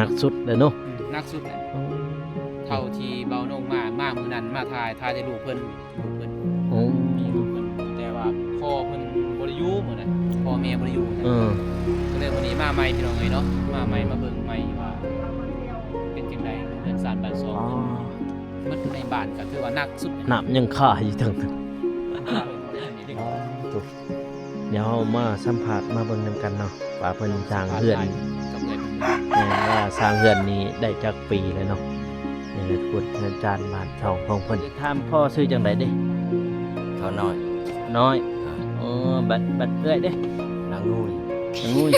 กสุดเลยเนาะนักสุดเลยเท่าที่เบาโน่งมามือนั้นมาถ่ายได้ลูกเพิ่นมีลูกเพิ่นแต่ว่าพ่อเพิ่นบ่ได้อยู่มื้อนั้นพ่อแม่บ่ได้อยู่ก็เลยวันนี้มาใหม่พี่น้องเอ้ยเนาะมาใหม่มาเบิ่งใหม่ว่าเป็นจังได๋เพิ่นสานบ้าน2มันในบ้านก็คือว่านักสุดน้ำยังค่าอยู่ทั้งนั้นเดี๋ยวมาสัมผัสมาเบิ่งนำกันเนาะว่าเพิ่นสร้างเรือนว่าสร้างเรือนนี้ได้จักปีแล้วเนาะนี่แหละทุกคนอาจารย์บ้านช่องของเพิ่นถามพ่อชื่อจังได๋เด้เขาน้อยบัดเอ้ยเด้นางงูย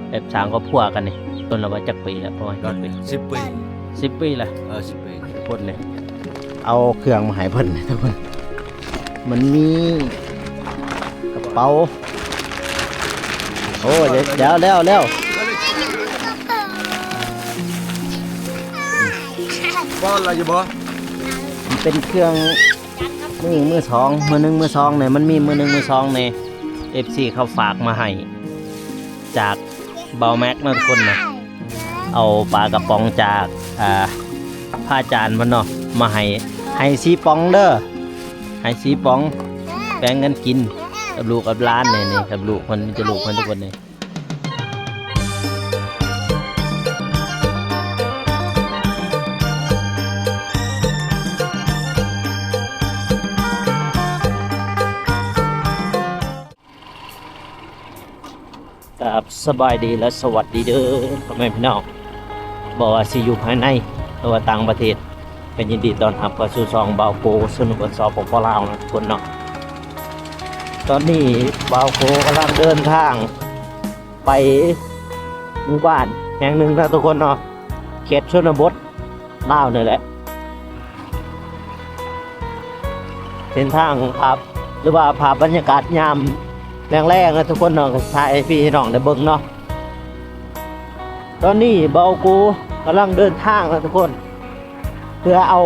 แบบสร้างครอบครัวกันนี่ต้นละว่าจักปีแล้วพ่อก็10 ปี10 ปีละ10 ปีทุกคนเลยเอาเครื่องมาให้เพิ่นทุกคนมันมีกระเป๋าโอ้เดี๋ยวบ่อะไรอยู่บ่มันเป็นเครื่องมือสองเนี่ยมันมีมือ1มือ2เนี่ย FC เขาฝากมาให้จากเบาแม็กนะทุกคนนะเอาปลากระป๋องจากผ้าจานมันเนาะมาให้ซีปองเด้อให้ซีปองแบ่งกันกินกับลูกกับร้านนี่กับลูกคนจะลูกคนทุกคนนี่ครับสบายดีและสวัสดีเด้อพ่อแม่พี่น้องบอกว่าสิอยู่ภายในหรือว่าต่างประเทศเป็นยินดีต้อนรับเข้าสู่ช่องเบาโกสนุกสปปลาวนะทุกคนเนาะตอนนี้เบาโกกำลังเดินทางไปหมู่บ้านแห่งหนึ่งนะทุกคนเนาะเขตชนบทลาวนี่แหละเส้นทางภาพหรือว่าภาพบรรยากาศยามแรงๆนะทุกคนเนาะถ่ายพี่น้องได้เบิ่งเนาะตอนนี้เบาโกกำลังเดินทางนะทุกคนเพื่อเอา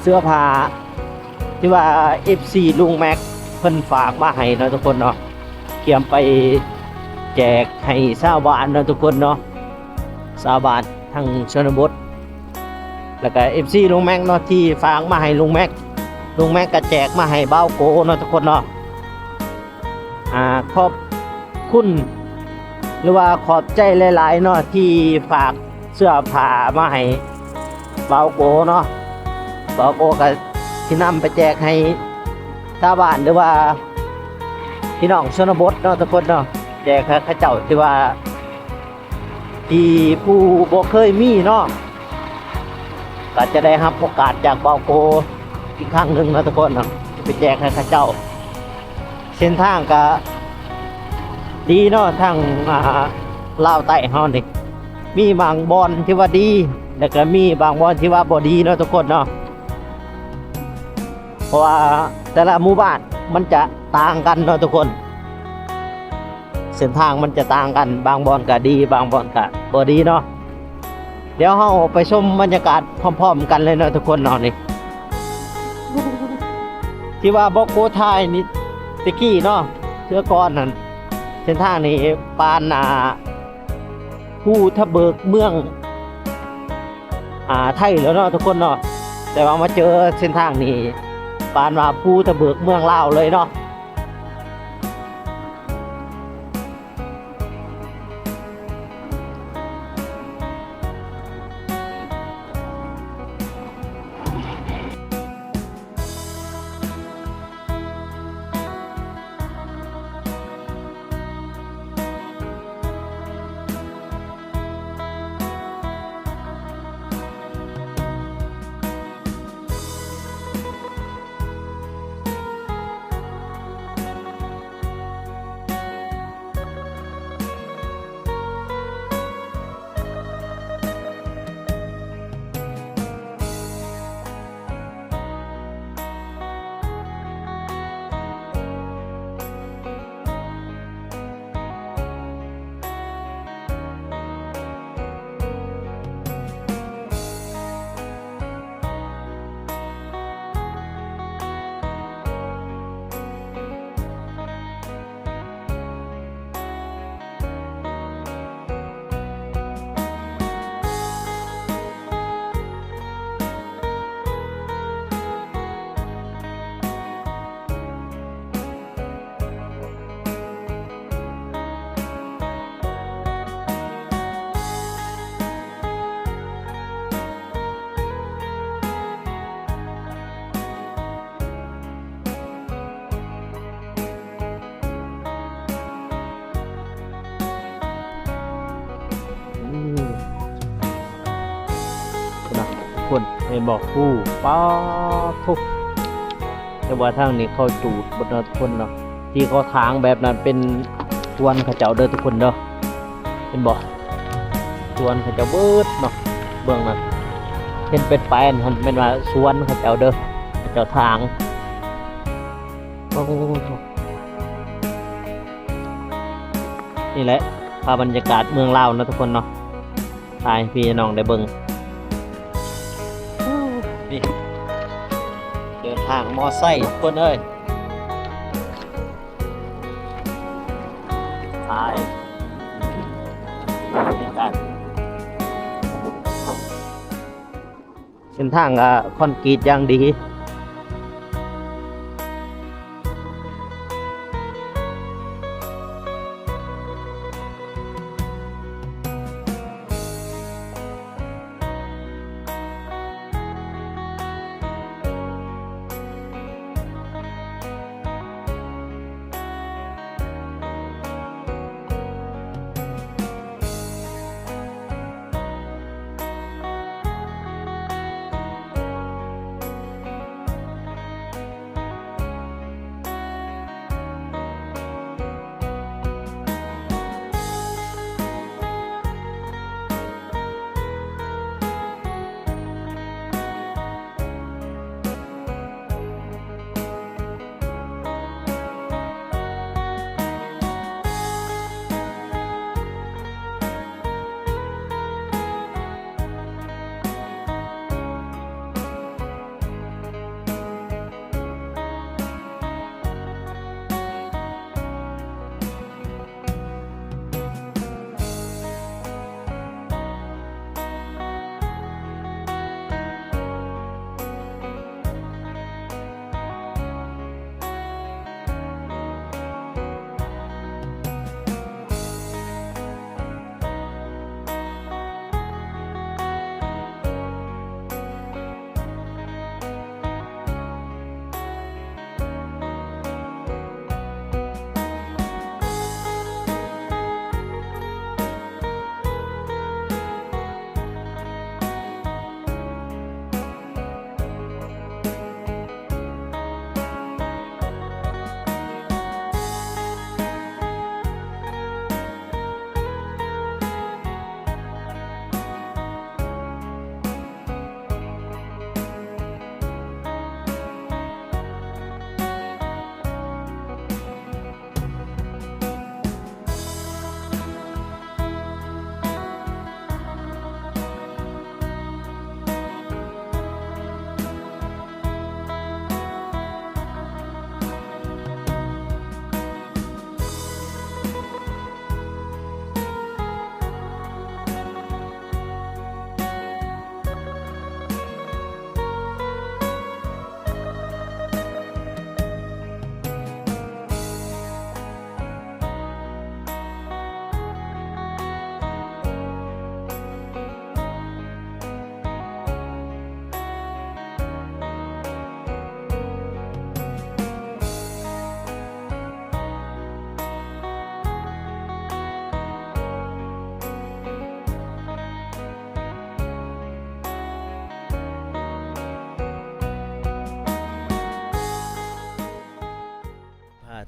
เสื้อผ้าที่ว่า FC ลุงแม็กเพิ่นฝากมาให้เนาะทุกคนเนาะเกี่ยมไปแจกให้ชาวบ้านเนาะทุกคนเนาะชาวบ้านทางชนบทแล้วก็ FC ลุงแม็กเนาะที่ฝากมาให้ลุงแม็กก็แจกมาให้เบ้าโกเนาะทุกคนเนาะขอบคุณหรือว่าขอบใจหลายๆเนาะที่ฝากเสื้อผ้ามาให้เบาโกเนาะเบาโกก็ที่นำไปแจกให้ชาวบ้านหรือว่าพี่น้องชนบทเนาะทุกคนเนาะแจกให้เขาเจ้าที่ว่าที่ผู้บ่เคยมีเนาะก็จะได้รับโอกาสจากเบาโกอีกครั้งหนึ่งนะทุกคนเนาะไปแจกให้เขาเจ้าเส้นทางก็ดีเนาะทางลาวใต้เฮานี่มีบางบอนที่ว่าดีแล้วก็มีบางบอนที่ว่าบ่ดีเนาะทุกคนเนาะเพราะว่าแต่ละหมู่บ้านมันจะต่างกันเนาะทุกคนเส้นทางมันจะต่างกันบางบอนก็ดีบางบอนก็บ่ดีเนาะเดี๋ยวเฮาไปชมบรรยากาศพร้อมๆกันเลยเนาะทุกคนเนาะนี่ที่ว่าบอกโกทายนี่ตะกี้เนาะเสื้อก้อนนั่นเส้นทางนี้ปานภูทะเบิกเมืองไทยแล้วเนาะทุกคนเนาะแต่ว่ามาเจอเส้นทางนี้ปานว่าภูทะเบิกเมืองลาวเลยเนาะ คนเห็นบอกผู้ป้าทุกแต่ว่าทางนี้เขาจูดบนทุกคนเนาะที่เขาทางแบบนั้นเป็นสวนเขาเจ้าเด้อทุกคนเนาะเห็นบอกสวนเขาเจ้าเบิดเนาะเบื้องนั้นเห็นเป็นแปลนมันเป็นว่าสวนเขาเจ้าเด้อเขาเจ้าทางโอ้โหนี่แหละภาพบรรยากาศเมืองลาวนะทุกคนเนาะถ่ายให้พี่น้องได้เบิ่งนี่เดินทางมอไซค์ทุกคนเอ้ยถ่ายบรรยากาศเส้นทางคอนกรีตอย่างดี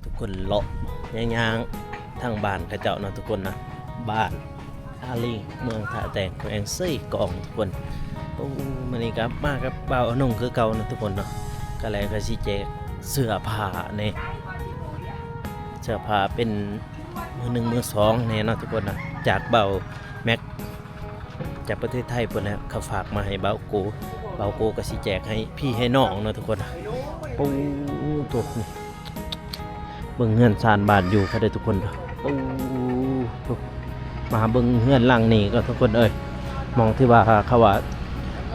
ทุกคนเลาะย่างๆทางบ้านเขาเจ้าเนาะทุกคนนะบ้านท่าลิงเมืองท่าแตกแขวงซี่กองทุกคนโอ้มันนี่ครับมากับบ่าวอนงคือเก่านะทุกคนเนาะก็เลยก็สิแจกเสื้อผ้าเนี่ยเสื้อผ้าเป็นมือหนึ่งมือสองเนี่ยเนาะทุกคนนะจากเบาแม็กจากประเทศไทยเพิ่นนะเขาฝากมาให้เบาโกก็สิแจกให้พี่ให้น้องเนาะทุกคนนะโอ้ตัวนี้เบิ่งเฮือนซานบ้านอยู่เขาได้ทุกคนโอ้มาเบิ่งเฮือนหลังนี้ก็ทุกคนเอ้ยมองที่ว่าเขาว่า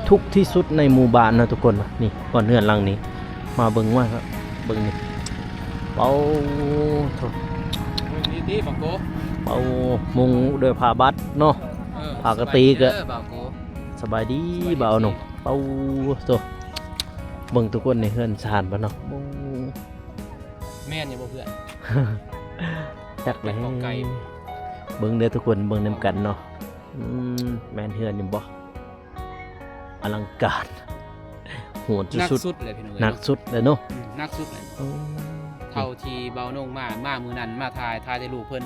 ทุกที่สุดในหมู่บ้านนะทุกคนนี่ก่อนเฮือนหลังนี้มาเบิ่งว่าครับเบิ่งนี่เป่าทุก ดีๆบังโก เป่ามุงด้วยผ้าบัดเนาะผ้ากะตีก็สบายดีบ่าวหนุ่มเป่าตัวเบิ่งทุกคนในเฮือนซานบ่เนาะ แม่นอย่าบ่เพื่อน จักเลยเบิ่งเด้อทุกคนเบิ่งนำกันเนาะแม่นเฮือนอยู่บ่ ลังการโหด หนัก สุด สุดเลยพี่น้อง ๆหนักสุดเลยเนาะ หนักสุดเลย โอ้ เท่าที่เบาโน่งมามือนั้นมาทายได้ลูกเพิ่น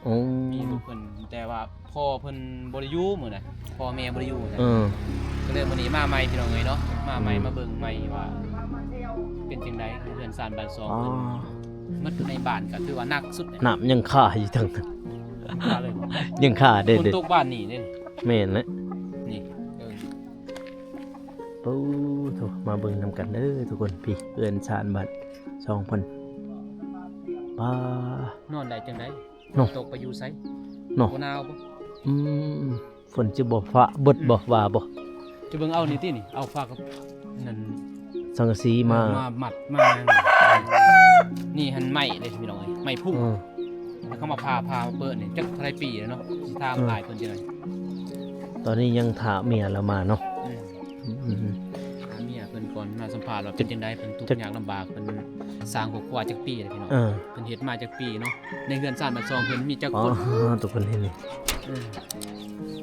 โอ้ มีลูกเพิ่นแต่ว่าพ่อเพิ่นบ่ได้อยู่มื้อน่ะพ่อแม่บ่ได้อยู่นะ เออ ก็เลยมื้อนี้มาใหม่พี่น้องเอ้ยเนาะมาใหม่มาเบิ่งใหม่ว่าเป็นจังได๋เพื่อนสานบ้านซอง อ๋อ เพิ่นมันในบ้านก็ถือว่าหนักสุดเลย น้ำยังข่าอยู่ทั้งนั้น ว่าเลยบ่ ยังข่าเด็ ฝน ด ตกบ้านนี่เด้ ๆแม่นเลย นี่เออ ปูโถมาเบิ่งนำกันเด้อทุกคนพี่เพื่อนชานบัด2,000ป้าน อนได้จังได๋ เนาะ ตกไปอยู่ไส เนาะ บ่หนาวบ่ อืมฝนจะบ่ฟ้าเบิดบ่ว่าบ่ จะเบิ่งเอานี่ตินี่เอาฟ้ากับนั่น สังกะสีมา หมัดมานี่หันไหม้เลยพี่น้องเอ้ยไหม้พุ่ง เออ แล้วเขามาพามาเปิดนี่จักเท่าไรปีแล้วเนาะสิทามหลายเพิ่นจังได๋ ตอนนี้ยังถามเมียเรามาเนาะ อืม หาเมียเพิ่นก่อนมาสัมภาษณ์ว่าเป็นจังได๋เพิ่นทุกข์ยากลำบากเพิ่นสร้างครอบครัวจักปีเลยพี่น้อง เออ เพิ่นเฮ็ดมาจักปีเนาะในเรือนซ่านบ้านซองเพิ่นมีจัก อ๋อ คน ทุกคนเห็นนี่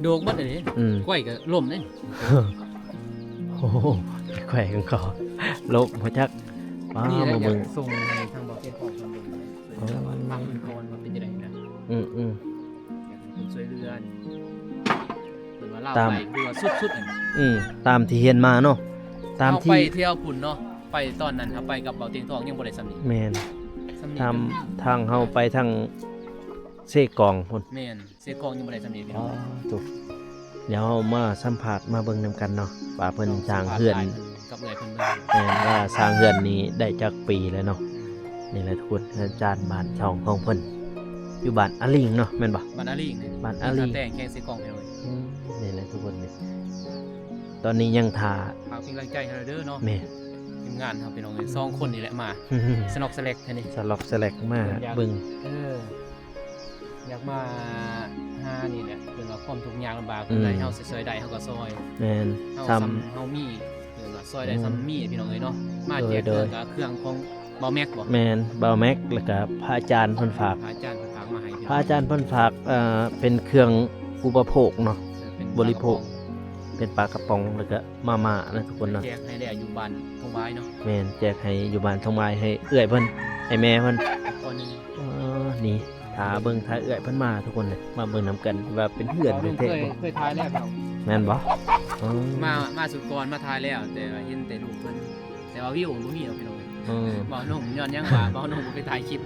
โดกบัดเลย อืม ก้อยก็ล่มเด้ โอ้โหแขวกันก่อลบมาจักว้า นี่แหละ มา อยา เบิ่ง กส่งให้ทางบ่เฮ็ดของเพิ่นเบิ่งเพิ่นจะว่าฟังเพิ่นก่อนว่าเป็นจังได๋นะ อืม อยากให้เพิ่นช่วยเหลือเพิ่นว่าเล่า ตาม ไปคือว่าสุดๆนั่น ตามที่เห็นมาเนาะตาม เฮา ที่ ไปเที่ยวพุ่นเนาะไปตอนนั้นเฮาไปกับเบาเตียงทองยังบ่ได้สำนี้ แมน สำนี้ ทำทางเฮาไปทางเซกองพุ่น แม่นเสียกองยังบ่ได้สำนี้พี่ อ๋ น้ อ อง ถูกเดี๋ยวเฮามาสัมภาษณ์มาเบิ่งนำกันเนาะว่าเพิ่นสร้างเฮือน กับเอื้อยเพิ่นเบิ่ง แม่นว่าสร้างเฮือนนี้ได้จักปีแล้วเนาะนี่แหละทุกคนเฮือนจานบ้านช่องของเพิ่นอยู่บ้านอาลิงเนาะแม่นบ่ บ้านอาลีนี่ บ้านอาลี แต่งแข่งเสียกองพี่น้อง นี่แหละทุกคนนี่ตอนนี้ยังทา ฝากเป็นกำลังใจให้เราเด้อเนาะ แม่ ทีมงานเฮาพี่น้องเอ้ย2คนนี่แหละมาสนอกสแลกแท้นี่ สล็อกสแลกมาเบิ่ง เอออยากมาหานี่แหละเพิ่นว่าความทุกข์ยากลำบากเพิ่นให้เฮาสิซอยได้เฮาก็ซอย แม่น เฮา ซ้ ซ้ำเฮามีเพิ่นว่าซอยได้ซ้ำมีพี่น้องเอ้ยเนาะมาแจก โด เครื่อย งกับเครื่องของบ่แม็กบ่ แมนบาวแม็กแล้วก็พระอาจารย์เพิ่นฝาก พระอาจารย์เพิ่นฝากมาให้พี่ พ น้ ระ อง อาจารย์เพิ่นฝากเป็นเครื่องอุปโภคเนาะ เป็น บริโภค เป็นปลากระป๋องแล้วก็มาม่านะทุกคนเนาะ แจกให้แล้วอยู่บ้านทงไว้เนาะ แมนแจกให้อยู่บ้านทองไม้ให้เอื้อยเพิ่นให้แม่เพิ่น ก่อนหนึง นี่ถาเบิ่งถาเอื้อยเพิ่นมาทุกคนเลยมาเบิ่งนํกันว่าเป็นเพื่อนเป็นเทพบ่ เคยทายแล้วพี่น้อง แม่นบ่อ๋อ มาสุดก่อนมาทายแล้ว แต่ว่าเห็นแต่รูปเพิ่นแต่ว่าวิวบ่มีเนาะพี่น้องเอ้ย อืม บ่าวนุ่มย้อนยังว่าบ่าวนุ่มไปถ่ายคลิป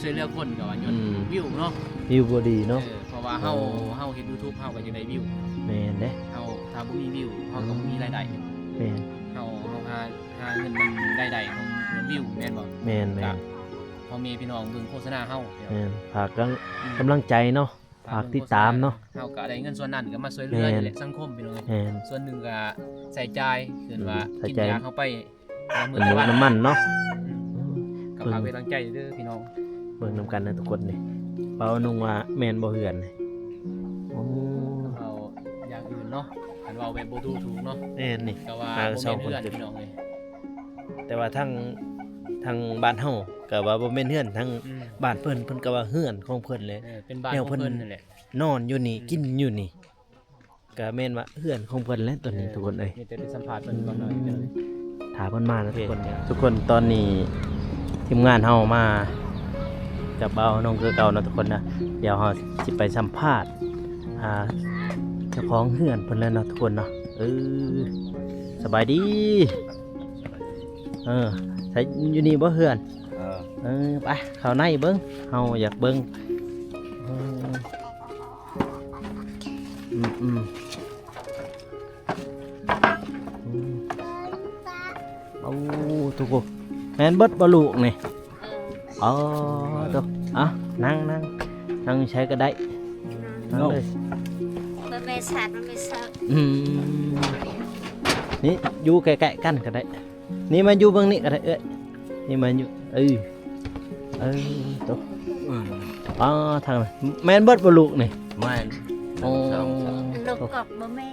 ช่วยเหลือคนก็ว่าย้อน อืม วิวเนาะ วิวบ่ดีเนาะ เพราะว่าเฮาเฮ็ด YouTube เฮาก็จะได้วิว แม่นเด้ เฮาถ้าบ่มีวิวเฮาก็บ่มีรายได้ แม่น เฮาหาเงินมันรายได้ของวิวแม่นบ่ แม่นแม่น พอมีพี่น้องเบิ่งโฆษณาเฮา แม่นฝากกำลังใจเนาะ ฝากติดตามเนาะ เฮาก็ได้เงินส่วนนั้นก็มาช่วยเหลือ แม่น นี่แหละสังคมพี่น้อง แม่น ส่วนหนึ่งก็ใส่จ่ายคือว่า ใส่ กิน ใจ ยาเข้าไปละมื้ เป็นหมู ละวัน น้ำมันเนาะ ก็ฝากเป็นกำลังใจเด้อพี่น้อง เบิ่งนำกันนะทุกคนนี่เปานุ่งว่าแมนบ่เหือนนี่โอ้ เอาอย่างอื่นเนาะคันว่าแบบบ่ถูกเนาะ แม่นนี่ ก็ว่า อ่า บ่ สอง แม่น คน เฮือนพี่น้องเอ้ย แต่ว่าทั้งบ้านเฮาก็ว่าบ่แม่นเฮือนทั้ง อืม บ้านเพิ่นก็ว่าเฮือนของเพิ่นเลย เป็นบ้าน แนว ของ เพิ่น เพิ่นนั่นแหละ นอนอยู่นี่กินอยู่นี่ก็แม่นว่าเฮือนของเพิ่นแหละตัวนี้ทุกคนเอ้ย มีแต่ได้สัมภาษณ์เพิ่นก่อนหน่อยเด้อ ถามเพิ่นมานะทุกคนทุกคนตอนนี้ทีมงานเฮามากับเบาน้องคือเก่านะทุกคนนะเดี๋ยวเฮาสิไปสัมภาษณ์เจ้าของเฮือนเพิ่นแล้วนะทุกคนเนาะสบายดีใช้อยู่นี่บ่เฮือน ไปเข้าในเบิ่งเฮาอยากเบิ่งเอออืมเอาทุกคนแม่นเบิดบ่ลูกนี่อ๋อตัวนั่งใช้ก็ได้นั่งเลย มันไม่สัตว์มันไม่สัตว์ นี่อยู่ใกล้ๆกันก็ได้นี่มาอยู่เบิ่งนี่ก็ได้นี่มาอยู่ตัวอ๋อทางนั้นแม่นเบิดบ่ลูกนี่ ไม่ โอ้ ลูกกบบ่แม่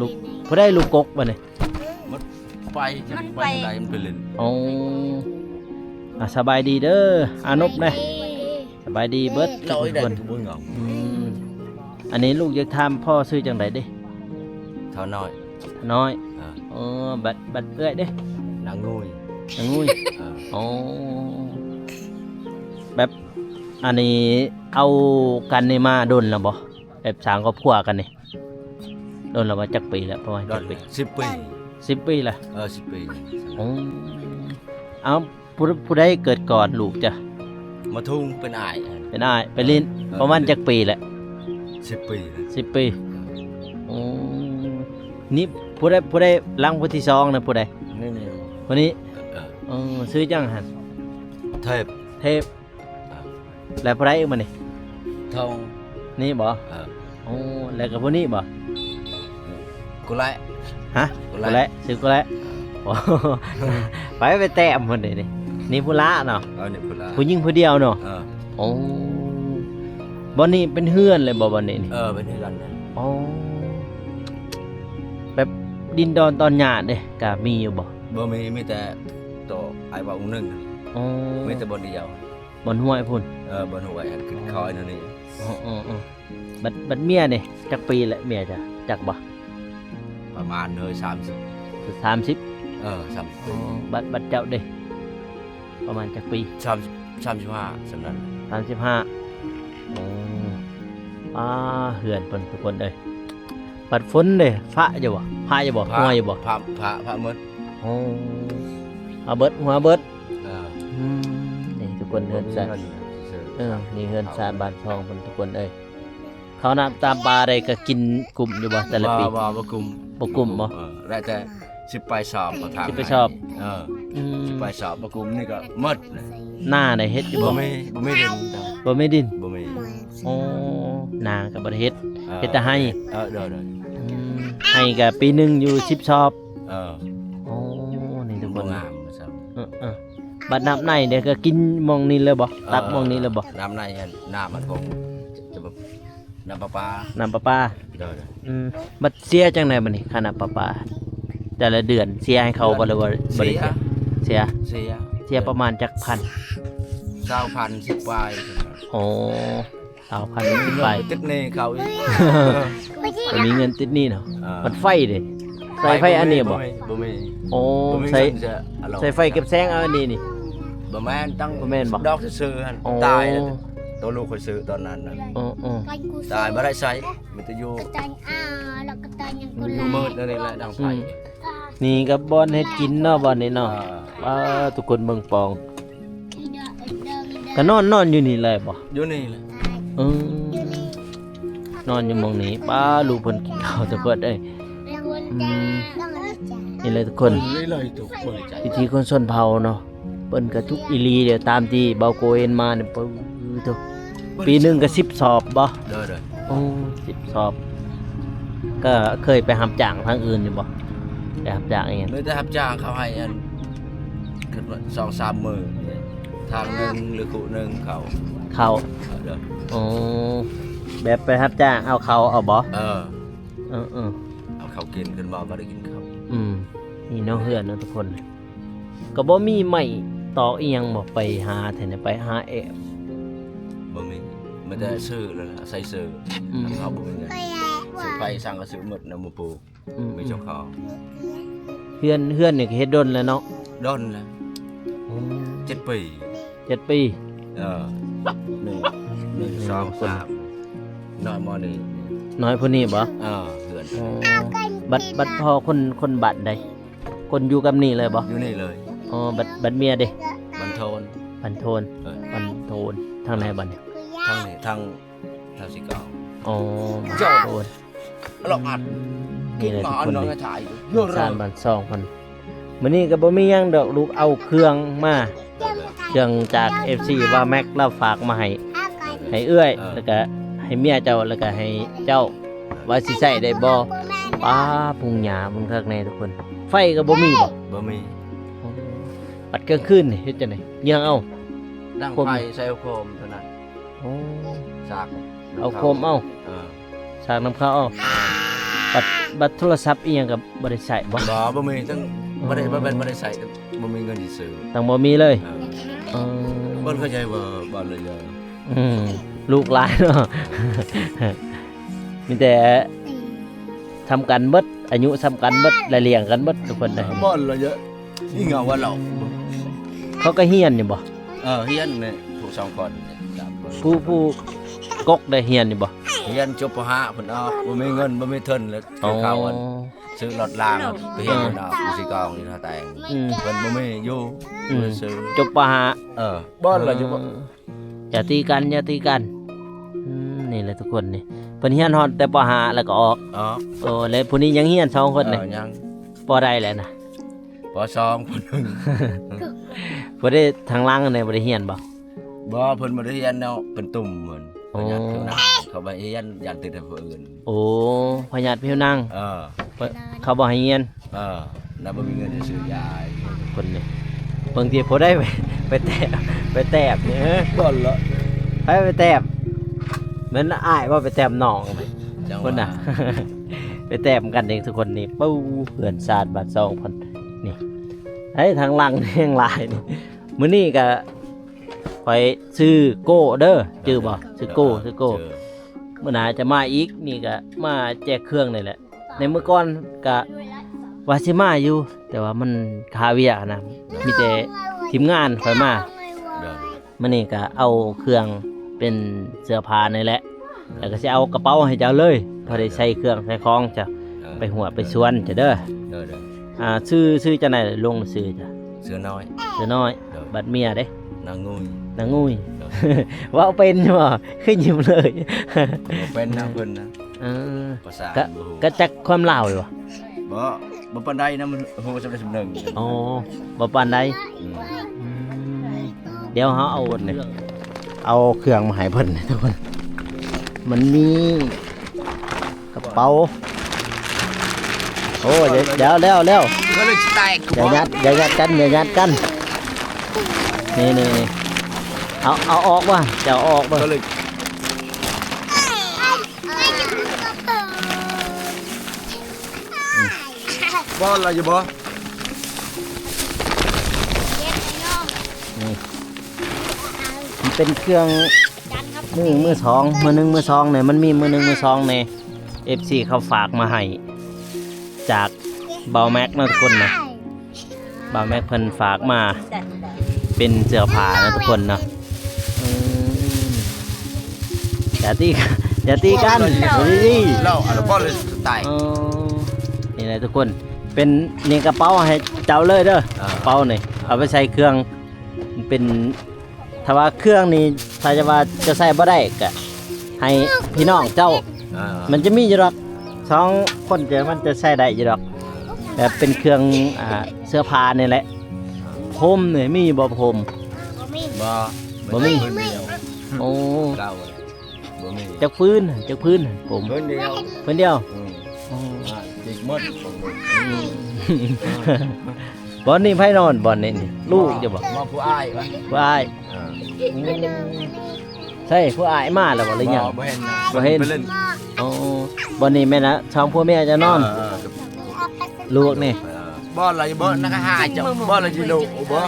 ลูกผู้ได้ลูกกกบ่นี่ ไปจะไปไหนมันไปเล่น โอ้สบายดีเด้ออานบเด้สบายดีเบิดทุ ลอย ก ได้ คน ทุกบุญเหงา อันนี้ลูกอยากถามพ่อซื้อจังไดเด้ เท่าน้อย น้อย เออ บัดเอื้อยเด้ นางงุย นางงุย เออ อ๋อแบบอันนี้เอากันนี่มาโดนแล้วบ่แบบสร้างครอบครัวกันนี่โดนแล้วว่าจักปีแล้วประมาณ ด จั อน กปี 10 ปี 10 ปีละ 10 ปี อ๋อเอาผู้ใดเกิดก่อนลูกจ้ะ มาทุ่งเป็นอ้าย เป็นอ้ายไปลิ้นประมาณจักปีแหละ 10 ปี 10 ปีอ๋อนี่ผู้ใดหลังผู้ที่2นะผู้ใด นี่ คนนี้ เออ ซื้อจังหั่น เทพ เทพแล้วผู้ใดอีกมานี่ ทอง นี่บ่ เออ อ๋อแล้วก็ผู้นี้บ่ กุไล ฮะ กุ กู ไล แล้วซื้อกูแล้วโอ้ ไปแต้มคนนี้นี่ผู้ละเนาะ นี่กุไล ผู้หญิงผู้เดียวเนาะ เออ โอ้บ่นี่เป็นเฮือนเลยบ่นี่นี่ เป็นที่กันนะ อ๋อแบบดินดอนตอนหยาดเด้ก็มีอยู่บ่ บ่มีแต่ตัวไอ้บ่าวนึง อ๋อ มีแต่บ่เดียว บ่ห้วยพุ่น บ่หัวอันขึ้นคอยนั่นนี่ อ๋อบัดเมียนี่จักปีละเมียจ้ะจักบ่ ประมาณ30 30 30 อ๋อบัดเจ้าเด้ประมาณจักปี 35สำนั้น 35อ๋อเหือนเพิ่นทุกคนเอ้ยบัดฝนเด้ฟ้าอยู่บ่พาอยู่บ่ห้วยอยู่บ่ พระมด อ๋อเอาเบิดหัวเบิด เออ นี่ทุกคนเฮือนซานนี่เฮือนซานบ้านทองเพิ่นทุกคนเอ้ยเขาน้ำตามปลาได้ก็กินกลุ่มอยู่บ่แต่ละปี บ่กุม บ่กลุ่มบ่ ได้แต่สิไปสอบประธาน สิไปสอบ อืม สิไปสอบบ่กุมนี่ก็หมดเลย หน้าได้เฮ็ดอยู่บ่ บ่มีดิน บ่มีดิน บ่มี อ๋อหน้าก็บ่ได้เฮ็ด เฮ็ดแต่ให้ เด้อ ให้ก็ปีหนึงอยู่10ชอบ เออ อ๋อนี่ทุกค บ่ น งามซับ บัดน้ำในเดี๋ยวก็กินหมองนี้เลยบ่ตักหมองนี้เลยบ่ น้ำในน้ำมันคงจะแบบน้ำประปา น้ำประปา เด้อ บัดเสียจังได๋บัดนี้ค่าน้ำประปาแต่ละเดือนเสียให้เขาบ่หรือว่าบ่ได้เสีย เสีย ประมาณจักพัน 20,000 10ปลาย อ๋อ2,000ไป ติดหนี่เขาอีก ก็มีเงินติดหนี้เนาะ เออ มันไฟเด้ใส่ไฟอันนี้บ่ บ่มี โอ้ บ่มี ใส่ เงินจะเอาลง ใส่ไฟเก็บแสงเอาอันนี้นี่ บ่แม่นตั้ง บ่แม่นบ่ ดอกซื้อๆหั่น อ๋อ ตายแล้วตัวลูกค่อยซื้อตอนนั้นน่ะ อ๋อ ตายบ่ได้ใช้มีแต่อยู่ แล้วก็ตายยัง อยู่มืดนั่นนี่แหละดังไฟ นี่ก็บ่อนเฮ็ดกินเนาะบ่อนนี้เนาะ อ่า ว่าทุกคนเบิ่งปองก็นอนอยู่นี่เลยบ่ อยู่นี่แหละ เออนอนอยู่หมองนี้ป้าลูกเพิ่นกินข้าวแต่เพิ่นเอ้ยนี่เลยทุกคน นี่เลยถูกเปิดใจ พิธีคนชนเผ่าเนาะเปิ้นก็ทุกอีหลีเดี๋ยวตามที่เบาโกเห็นมาเนี่ยปึ้ทุกปีหนึงก็10สอบบ่ เด้อ โอ้10สอบ ก็เคยไปหำจ้างทางอื่นอยู่บ่ไปหำจ้างอีหยัง เลยแต่รับจ้างเขาให้อันขึ้นว่า2-3 มื้อทางหนึงหรือกุหนึงเขา เข้า เด้อ อ๋อแบบไปรับจ้างเอาเขาเอาบ่ เออ เออ เอาเขากินขึ้นบ่บ่ได้กินข้าว นี่น้องเฮือนเนาะทุกคน ก็บ่มีไม้ตอกอีหยังบ่ไปหาแถวนี้ไปหาแอบ บ่มีมันจะซื้อแล้วล่ะใส่ซื้อ อืม เขาบ่มีเงินซื้อไปสั่งก็ซื้อหมดนำมาปลูกมีเจ้าของ เฮือนนี่ก็เฮ็ดดนแล้วเนาะ ดอนแล้ว7 ปี 7 ปี เออ1 2 3น้อยมอนี่ น้อยผู้นี้บ่ เหือน อ๋อบัดพอคนบัดใดคนอยู่กับนี่เลยบ่ อยู่นี่เลย อ๋อบัดเมียเด้ มันโทน บันโทน เออ บันโทนทางไหนบัดเนี่ย ทางนี้ทางสิเก่า อ๋อ เจ้า โทน หลอกอัด นี่เลย มา ทุก อัน คน น้อย เลย ถ่าย สร้างบ้านซองเพิ่นมื้อนี้ก็บ่มีหยังดอกลูกเอาเครื่องมาเครื่องจาก FC ว่าแม็กเราฝากมาให้เอื้อยแล้วก็ให้เมียเจ้าแล้วก็ให้เจ้าว่าสิใช้ได้บ่ป้าพุงหญ้ามึงคักแน่ทุกคน ไฟก็บ่มีบ่ บ่มี ปัดกลางคืนนี่เฮ็ดจังได๋ยังเอา ดัง โคม ไฟใส่โคมเท่านั้น โอ้ สาก เอาโคมเอา เออ สากน้ำข้าวเอาบัตรโทรศัพท์อีหยังก็บ่ได้ใช้บ่ บ่มีทั้งบ่ได้ใส่บ่มีเงินสิซื้อ ตั้งบ่มีเลย เออ เออ บ่เข้าใจว่าบ่เลยเยอะ ลูกหลายเนาะ มีแต่ทำกันเบิดไอ อายุซ้ำกันเบิดและเลี้ยงกันเบิดทุกคนเลย บ่ละเยอะนี่เงาว่าเรา เขาก็เฮียนอยู่บ่ เฮียนเนี่ยผู้สองคนสามคน ผู้กกได้เฮียนอยู่บ่ เฮียนจบป .5 เพิ่นเอาบ่มีเงินบ่มีทุนแล้ว อ๋อ เข้าอันซื้อรถรางไปเฮียนเพิ่นเอาอยู่สิกองนี่นะแต่ง อืม เพิ่นบ่มีอยู่ อืม ซื้อ จบปหา บ่ละอยู่บ่ อย่าตีกันอย่าตีกันนี่แหละทุกคนนี่เพิ่นเฮียนฮอดแต่ปหาแล้วก็ออก อ๋อ โอ้แล้วผู้นี้ยังเฮียน2คนนี่ ยัง ปใดแหละนะ ป .2 คนหนึง บ่ได้ทางล่างในบ่ได้เฮียนบ่ บ่เพิ่นบ่ได้เฮียนเนาะเป็นตุ่มเหมือน อ๋อ ประหยัดเท่านั้นเขาไปเฮียนยันติดให้ผู้อื่น โอ้พญาติผิวนั่ง เออ เขาบ่ให้เฮียน แล้วบ่มีเงินจะซื้อยา คนนี่บางทีผมได้ไปแตบเนี่ย บ่ละ ไปแตบเหมือนอ้ายว่าไปแตบหนองไหม จัง คนน่ะ ไปแตบกันเองทุกคนนี่ปู้เพื่อนศาสตร์บาท2,000นี่ไอ้ทางหลังนี่ยังหลายนี่มื้อนี้ก็ไปซื้อโก้เด้อจื้อบ่ซื้อโก้มื้อหน้าจะมาอีกนี่ก็มาแจกเครื่องนี่แหละในมื้อก่อนก็ว่าสิมาอยู่ แต่ว่ามันคาเวียนะมีแต่ทีมงานคอยมา เด้อ มื้อนี้ก็เอาเครื่องเป็นเสื้อผ้านี่แหละแล้วก็สิเอากระเป๋าให้เจ้าเลยพอได้ใส่เครื่องใส่ของจ้ะไปหัวไปสวนจ้ะเด้อ เด้อเด้อ ชื่อจังได๋ลงชื่อจ้ะ เสือน้อย เสื้อน้อย เด้อ บัดเมียเด้ นางงูย นางงุย ว่าเอาเป็นบ่ ขึ้นยิ้มเลย บ่เป็นนะเพิ่นนะ เออ ภาษา ก็ บ่ฮู้ ก็จักความลาวอยู่บ่ บ่ปานใดนะมันฮู้สำได้สำนึง อ๋อบ่ปานใด อืม อืมเดี๋ยวเฮาเอาเนี่ยเอาเครื่องมาให้เพิ่นทุกคนมันมีกระเป๋าโอ้เดี๋ยวแล้ว ก็เลยแตก อย่ายัดกันนี่เอาออกว่ะจะเอาออกบ่ ก็เลยบ่ละอยู่บ่ มันเป็นเครื่องมือสองมือหนึ่งมือสองเนี่ยมันมีมือหนึ่งมือสองเนี่ย FC เขาฝากมาให้จากเบาแม็กนะทุกคนนะเบาแม็กเพิ่นฝากมาเป็นเสื้อผ้านะทุกคนเนาะอืมอย่าตีกันเดี๋ยวดี เล่าอะไรบ่เลยแตก นี่แหละทุกคนเป็นนี่กระเป๋าให้เจ้าเลยเด้อกระเป๋านี่เอาไปใส่เครื่องมันเป็นถ้าว่าเครื่องนี่ถ้าจะว่าจะใส่บ่ได้ก็ให้พี่น้องเจ้า มันจะมีอยู่ดอก2คนมันจะใส่ได้อยู่ดอกแบบเป็นเครื่องเสื้อผ้านี่แหละพรมนี่มีบ่พรม บ่มี โอ้ เก่าบ่มี จักพื้นผม เพิ่นเดียว เพิ่นเดียว อืมจิกหมด บ่อนนี่ไผนอนบ่อนนี่ลูกจะบ่ มาผู้อ้ายวะ ผู้อ้ายใช่ผู้อ้ายมาแล้วบ่หรือยัง บ่เห็นนะ บ่เห็น ไปล่น อ๋อบ่อนนี่แม่นะช่องพ่อแม่จะนอนลูกนี่ บ่อะไรบ่นักหาจับบ่อะไรจิโลบ่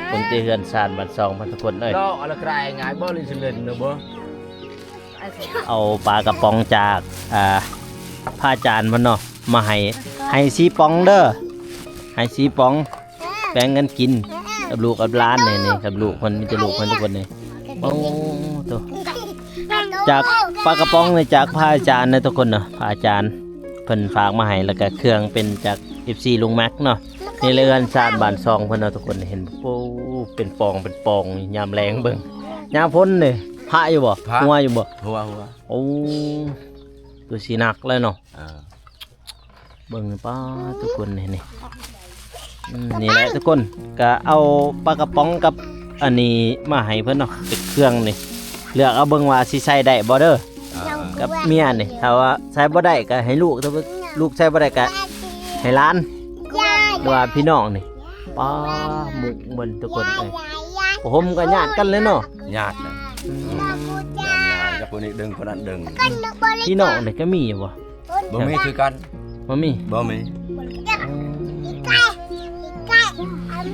คนที่เฮือนซานบัด2,000ทุกคนเอ้ย ดอกอะไรใครง่ายบ่เลยสิเล่นเนาะบ่ เอาปลากระป๋องจากผ้าจานมันเนาะมาให้สีปองเด้อให้สีปองแบ่งกันกินกับลูกกับหลานนี่กับลูกคนมีแต่ลูกคนทุกคนนี่โอ้ตัวจากปลากระป๋องนี่จากผ้าจานนะทุกคนเนาะผ้าจานเพิ่นฝากมาให้แล้วก็เครื่องเป็นจาก FC ลุงแม็กเนาะนี่เรือนซานบ้านซองเพิ่นเนาะทุกคนเห็นโอ้เป็นปองยามแรงเบิ่งยามพ้นนี่พระอยู่บ่หัวอยู่บ่ หัว โอ้ตัวสีหนักเลยเนาะ อ่า เบิ่งป้าทุกคนนี่นี่แหละทุกคนก็เอาปลากระป๋องกับอันนี้มาให้เพิ่นเนาะเป็นเครื่องนี่เลือกเอาเบิ่งว่าสิใส่ได้บ่เด้อกับเมียนี่ถ้าว่าใส่บ่ได้ก็ให้ลูกถ้าว่าลูกใส่บ่ได้ก็ให้หลานหรือว่าพี่น้องนี่ป้าหมุกมันทุกคนเอ้ยผมก็ญาติกันเลยเนาะ ญาตินะกับคนนี้ดึงคนนั้นดึง พี่น้องนี่ก็มีอยู่บ่ บ่มีคือกัน บ่มี บ่มี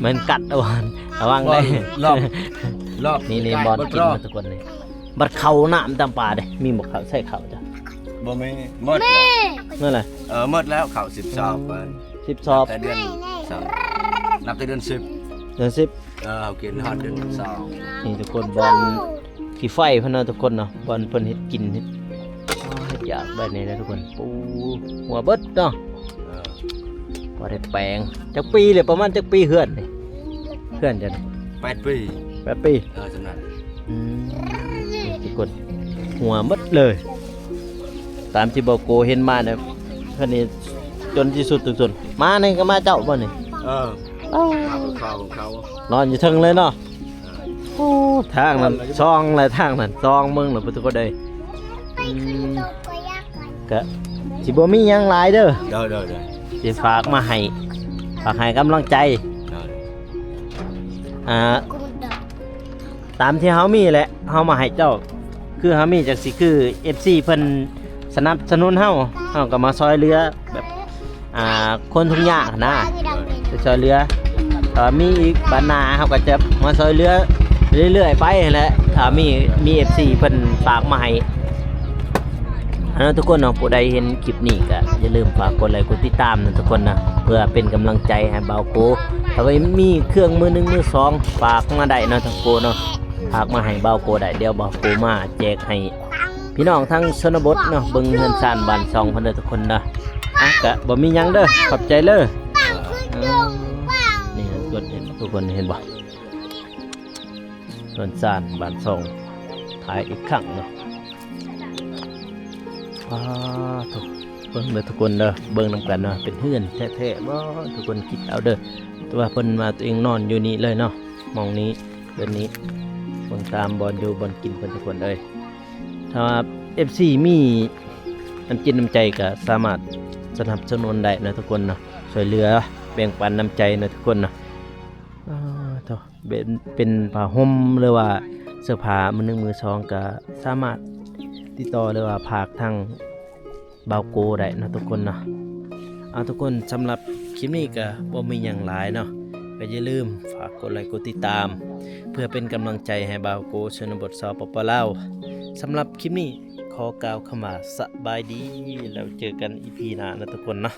มันกัดเอาวันระวังได้ รอบ นี่บอลกินมาทุกคนเลยบัดเขาน้ำตามป่าเด้มีหมกเขาใส่เขาจ้ะ บ่มีหมดแล้ว เมื่อไหร่ หมดแล้วเข้า10สอบไป 10สอบ แต่เดือนสามนับแต่เดือน10 เดือน10 เอากินฮอดเดือน2 นี่ทุกคนบอลขี้ไฟเพิ่นเนาะทุกคนเนาะบอลเพิ่นเฮ็ดกินเฮ็ดเฮ็ดอยากแบบนี้นะทุกคนปูหัวเบิดเนาะบ่ได้แปลงจักปีเลยประมาณจักปีเฮือนนี่เฮือนจัง 8 ปี 8ปี จำนั้น นี่ทุกคนหัวหมดเลย ตามที่บอกโกเห็นมาเนี่ยเพิ่นนี่จนที่สุดสุดๆมานี่ก็มาเจ้าบ่นี่ ข้าวของเขา นอนอยู่เทิงเลยเนาะโอ้ทางนั้นซองอะไรทางนั้นซองเมืองเหรอทุกคนเด้ยก็สิบ่มีหยังหลายเด้อ เด้อ สิฝากมาให้ฝากให้กำลังใจตามที่เฮามีแหละเฮามาให้เจ้าคือเฮามีจักสิคือ FC เพิ่นสนับสนุนเฮาก็มาซอยเรือแบบคนทุกอย่างนะจะซอยเรือมีอีกบานนาเฮาก็จะมาซอยเรือเรื่อยๆไปแหละถ้ามี FC เพิ่นฝากมาให้ทุกคนเนาะผู้ใดเห็นคลิปนี้ก็อย่าลืมฝากกดไลค์กดติดตามนะทุกคนนะเพื่อเป็นกำลังใจให้เบาโกถ้าว่ามีเครื่องมือ1มือ2ฝากมาได้เนาะทั้งโกเนาะฝากมาให้เบาโกได้เดี๋ยวเบาโกมาแจกให้พี่น้องทั้งชนบทเนาะเบิ่งเฮือนซ่านบ้านซองเพิ่นเด้อทุกคนนะก็บ่มีหยังเด้อขอบใจเด้อนี่ทุกคนเห็นบ่เฮือนซ่านบ้านซองถ่ายอีกครั้งเนาะถูกเบิ่งเด้อทุกคนเด้อเบิ่งนำกันเนาะเป็นเฮือนแท้ๆบ่ทุกคนคิดเอาเด้อแต่ว่าเพิ่นมาตัวเองนอนอยู่นี่เลยเนาะมองนี้เดือนนี้เบิ่งตามบอลอยู่บอลกินเพิ่นทุกคนเอ้ยถ้า FC มีน้ำจิตน้ำใจก็สามารถสนับสนุนได้นะทุกคนเนาะช่วยเหลือแบ่งปันน้ำใจนะทุกคนเนาะเป็นผ้าห่มหรือว่าเสื้อผ้ามือ1มือ2ก็สามารถติดต่อหรือว่าพากทางเบาโกได้นะทุกคนเนาะทุกคนสำหรับคลิปนี้ก็บ่มีหยังหลายเนาะก็อย่าลืมฝากกดไลค์กดติดตามเพื่อเป็นกำลังใจให้เบาโกชนบทสปปลาวสำหรับคลิปนี้ขอกล่าวคำว่าสบายดีแล้วเจอกัน EP หน้านะทุกคนเนาะ